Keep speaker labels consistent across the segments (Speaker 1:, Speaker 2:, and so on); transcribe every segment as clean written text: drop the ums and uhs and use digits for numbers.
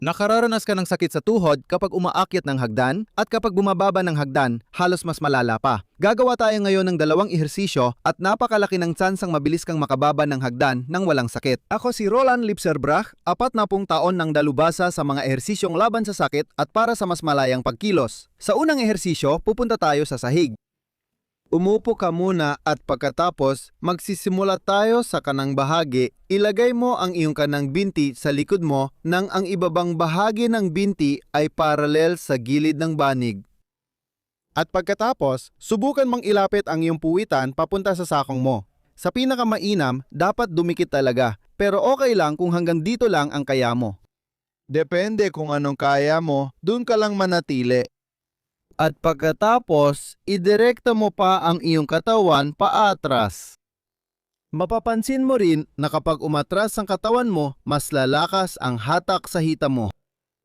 Speaker 1: Nakararanas ka ng sakit sa tuhod kapag umaakyat ng hagdan at kapag bumababa ng hagdan, halos mas malala pa. Gagawa tayo ngayon ng dalawang ehersisyo at napakalaki ng tsansang mabilis kang makababa ng hagdan nang walang sakit. Ako si Roland Lipserbrach, 40 taon ng dalubhasa sa mga ehersisyong laban sa sakit at para sa mas malayang pagkilos. Sa unang ehersisyo, pupunta tayo sa sahig. Umupo ka muna at pagkatapos, magsisimula tayo sa kanang bahagi. Ilagay mo ang iyong kanang binti sa likod mo nang ang ibabang bahagi ng binti ay paralel sa gilid ng banig. At pagkatapos, subukan mong ilapit ang iyong puwitan papunta sa sakong mo. Sa pinakamainam, dapat dumikit talaga, pero okay lang kung hanggang dito lang ang kaya mo. Depende kung anong kaya mo, dun ka lang manatili. At pagkatapos, idirekta mo pa ang iyong katawan paatras. Mapapansin mo rin na kapag umatras ang katawan mo, mas lalakas ang hatak sa hita mo.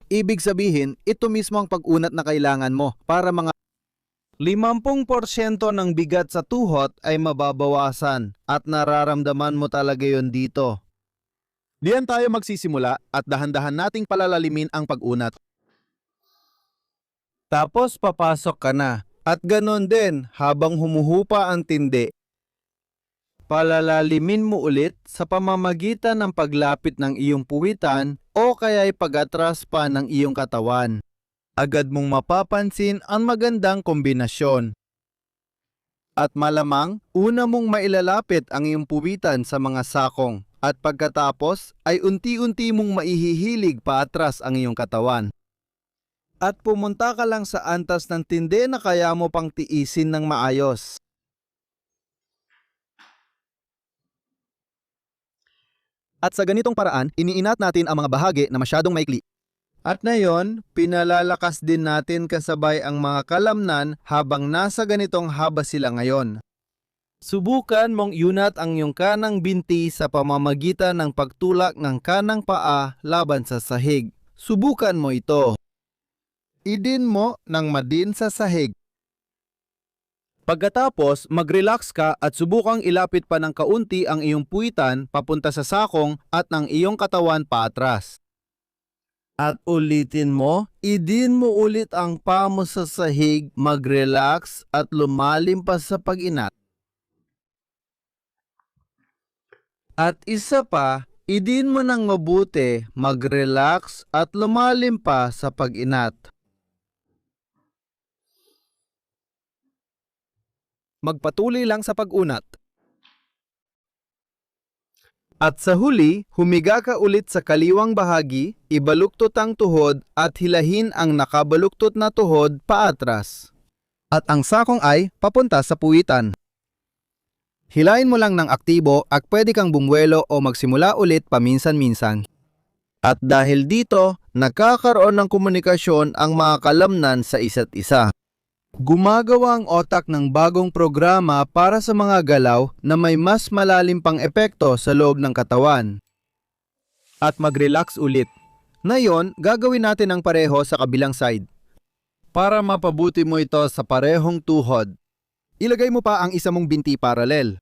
Speaker 1: Ibig sabihin, ito mismo ang pag-unat na kailangan mo para mga 50% ng bigat sa tuhod ay mababawasan at nararamdaman mo talaga yon dito. Diyan tayo magsisimula at dahan-dahan nating palalalimin ang pag-unat. Tapos papasok ka na. At ganon din habang humuhupa ang tindi. Palalalimin mo ulit sa pamamagitan ng paglapit ng iyong puwitan o kaya'y pag-atras pa ng iyong katawan. Agad mong mapapansin ang magandang kombinasyon. At malamang, una mong mailalapit ang iyong puwitan sa mga sakong at pagkatapos ay unti-unti mong maihihilig paatras ang iyong katawan. At pumunta ka lang sa antas ng tindi na kaya mo pang tiisin ng maayos. At sa ganitong paraan, iniinat natin ang mga bahagi na masyadong maikli. At ngayon, pinalalakas din natin kasabay ang mga kalamnan habang nasa ganitong haba sila ngayon. Subukan mong iunat ang iyong kanang binti sa pamamagitan ng pagtulak ng kanang paa laban sa sahig. Subukan mo ito. Idin mo ng madin sa sahig. Pagkatapos, mag-relax ka at subukang ilapit pa ng kaunti ang iyong puwitan papunta sa sakong at ng iyong katawan paatras. At ulitin mo, idin mo ulit ang paa mo sa sahig, mag-relax at lumalim pa sa pag-inat. At isa pa, idin mo ng mabuti, mag-relax at lumalim pa sa pag-inat. Magpatuloy lang sa pag-unat. At sa huli, humiga ka ulit sa kaliwang bahagi, ibaluktot ang tuhod at hilahin ang nakabaluktot na tuhod paatras. At ang sakong ay papunta sa puwitan. Hilahin mo lang ng aktibo at pwede kang bumuelo o magsimula ulit paminsan-minsan. At dahil dito, nagkakaroon ng komunikasyon ang mga kalamnan sa isa't isa. Gumagawa ang otak ng bagong programa para sa mga galaw na may mas malalim pang epekto sa loob ng katawan. At mag-relax ulit. Ngayon, gagawin natin ang pareho sa kabilang side. Para mapabuti mo ito sa parehong tuhod, ilagay mo pa ang isa mong binti paralel.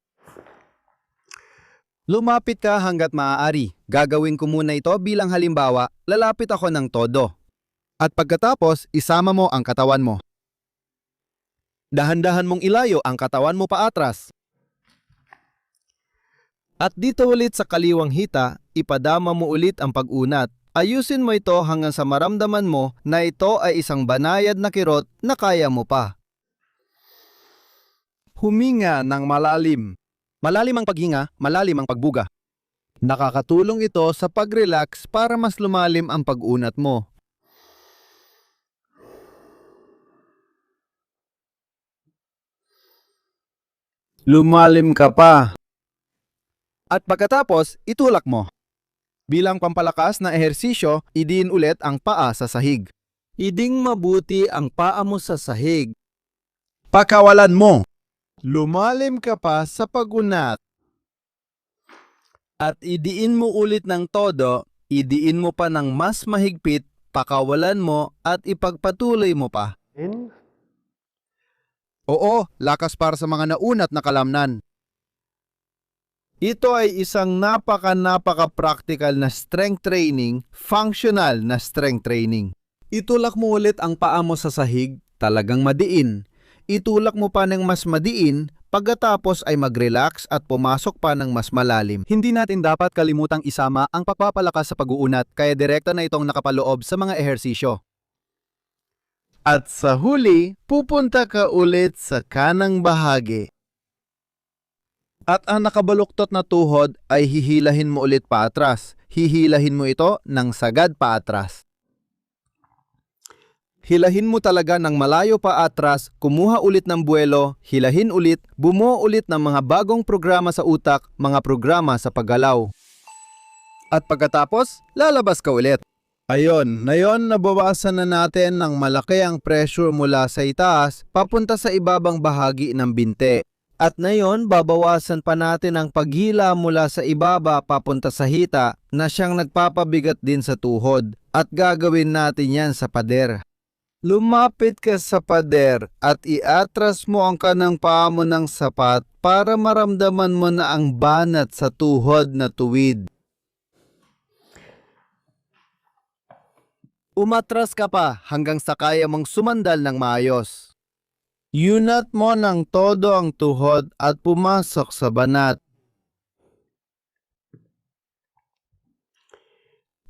Speaker 1: Lumapit ka hanggat maaari. Gagawin ko muna ito bilang halimbawa, lalapit ako ng todo. At pagkatapos, isama mo ang katawan mo. Dahan-dahan mong ilayo ang katawan mo paatras. At dito ulit sa kaliwang hita, ipadama mo ulit ang pag-unat. Ayusin mo ito hanggang sa maramdaman mo na ito ay isang banayad na kirot na kaya mo pa. Huminga ng malalim. Malalim ang paghinga, malalim ang pagbuga. Nakakatulong ito sa pag-relax para mas lumalim ang pag-unat mo. Lumalim ka pa. At pagkatapos, itulak mo. Bilang pampalakas na ehersisyo, idiin ulit ang paa sa sahig. Iding mabuti ang paa mo sa sahig. Pakawalan mo. Lumalim ka pa sa pag-unat. At idiin mo ulit ng todo, idiin mo pa ng mas mahigpit, pakawalan mo at ipagpatuloy mo pa. Oo, lakas para sa mga naunat na kalamnan. Ito ay isang napaka-practical na strength training, functional na strength training. Itulak mo ulit ang paa mo sa sahig, talagang madiin. Itulak mo pa ng mas madiin, pagkatapos ay mag-relax at pumasok pa ng mas malalim. Hindi natin dapat kalimutang isama ang pagpapalakas sa pag-uunat, kaya direkta na itong nakapaloob sa mga ehersisyo. At sa huli, pupunta ka ulit sa kanang bahagi. At ang nakabaluktot na tuhod ay hihilahin mo ulit paatras. Hihilahin mo ito ng sagad paatras. Hilahin mo talaga ng malayo pa atras, kumuha ulit ng buwelo, hilahin ulit, bumuo ulit ng mga bagong programa sa utak, mga programa sa paggalaw. At pagkatapos, lalabas ka ulit. Ayon, ngayon nabawasan na natin ng malaki ang pressure mula sa itaas papunta sa ibabang bahagi ng binte. At ngayon, babawasan pa natin ang paghila mula sa ibaba papunta sa hita na siyang nagpapabigat din sa tuhod. At gagawin natin yan sa pader. Lumapit ka sa pader at iatras mo ang kanang paa mo ng sapat para maramdaman mo na ang banat sa tuhod na tuwid. Umatras ka pa hanggang sa kaya mong sumandal ng maayos. Unat mo ng todo ang tuhod at pumasok sa banat.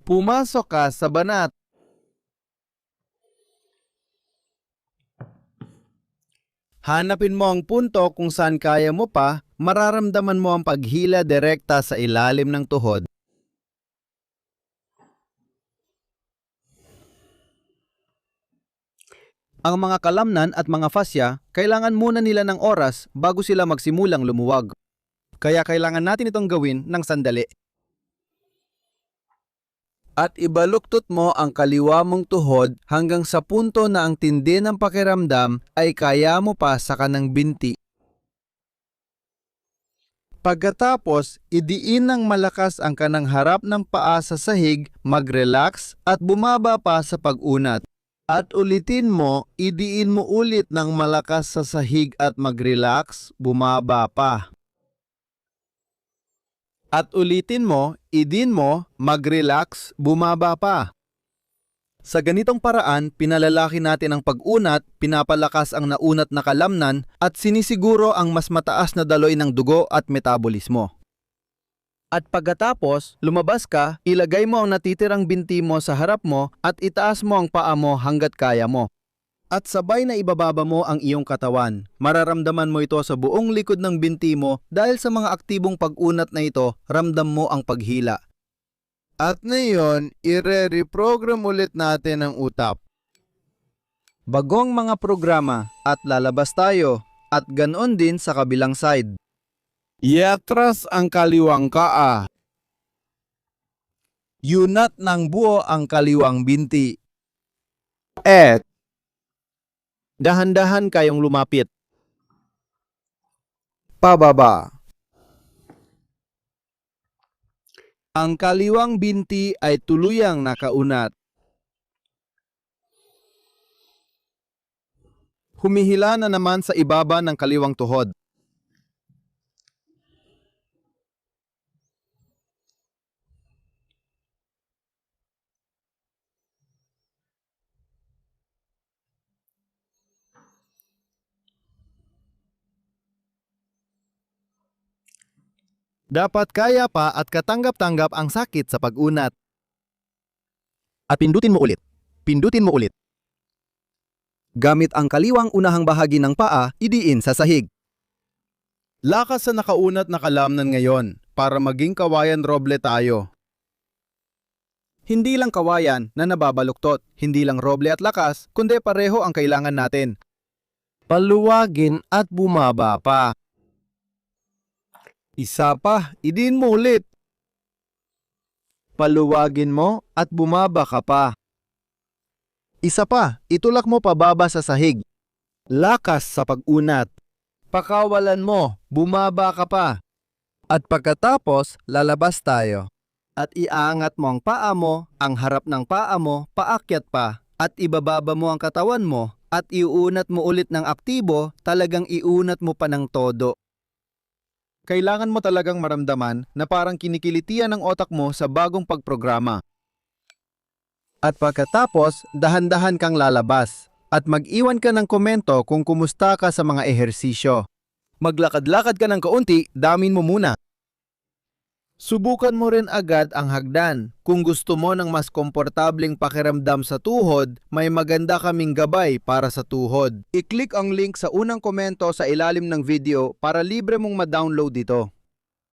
Speaker 1: Pumasok ka sa banat. Hanapin mo ang punto kung saan kaya mo pa, mararamdaman mo ang paghila direkta sa ilalim ng tuhod. Ang mga kalamnan at mga fascia, kailangan muna nila ng oras bago sila magsimulang lumuwag. Kaya kailangan natin itong gawin ng sandali. At ibaluktot mo ang kaliwa mong tuhod hanggang sa punto na ang tindi ng pakiramdam ay kaya mo pa sa kanang binti. Pagkatapos, idiin ng malakas ang kanang harap ng paa sa sahig, mag-relax at bumaba pa sa pag-unat. At ulitin mo, idiin mo ulit ng malakas sa sahig at mag-relax, bumaba pa. At ulitin mo, idin mo, mag-relax, bumaba pa. Sa ganitong paraan, pinalalaki natin ang pag-unat, pinapalakas ang naunat na kalamnan, at sinisiguro ang mas mataas na daloy ng dugo at metabolismo. At pagkatapos, lumabas ka, ilagay mo ang natitirang binti mo sa harap mo at itaas mo ang paa mo hanggat kaya mo. At sabay na ibababa mo ang iyong katawan. Mararamdaman mo ito sa buong likod ng binti mo dahil sa mga aktibong pag-unat na ito, ramdam mo ang paghila. At ngayon, ire-reprogram ulit natin ang utak. Bagong mga programa at lalabas tayo at ganoon din sa kabilang side. Iatras ang kaliwang kaa. Yunat ng buo ang kaliwang binti. At dahan-dahan kayong lumapit. Pababa. Ang kaliwang binti ay tuluyang nakaunat. Humihila na naman sa ibaba ng kaliwang tuhod. Dapat kaya pa at katanggap-tanggap ang sakit sa pag-unat. At pindutin mo ulit. Pindutin mo ulit. Gamit ang kaliwang unahang bahagi ng paa, idiin sa sahig. Lakas sa nakaunat na kalamnan ngayon para maging kawayan roble tayo. Hindi lang kawayan na nababaluktot, hindi lang roble at lakas, kundi pareho ang kailangan natin. Paluwagin at bumaba pa. Isa pa, idiin mo ulit. Paluwagin mo at bumaba ka pa. Isa pa, itulak mo pababa sa sahig. Lakas sa pag-unat. Pakawalan mo, bumaba ka pa. At pagkatapos, lalabas tayo. At iaangat mo ang paa mo, ang harap ng paa mo, paakyat pa. At ibababa mo ang katawan mo, at iunat mo ulit ng aktibo, talagang iunat mo pa ng todo. Kailangan mo talagang maramdaman na parang kinikilitian ng otak mo sa bagong pagprograma. At pagkatapos, dahan-dahan kang lalabas at mag-iwan ka ng komento kung kumusta ka sa mga ehersisyo. Maglakad-lakad ka ng kaunti, damin mo muna. Subukan mo rin agad ang hagdan. Kung gusto mo ng mas komportableng pakiramdam sa tuhod, may maganda kaming gabay para sa tuhod. I-click ang link sa unang komento sa ilalim ng video para libre mong ma-download ito.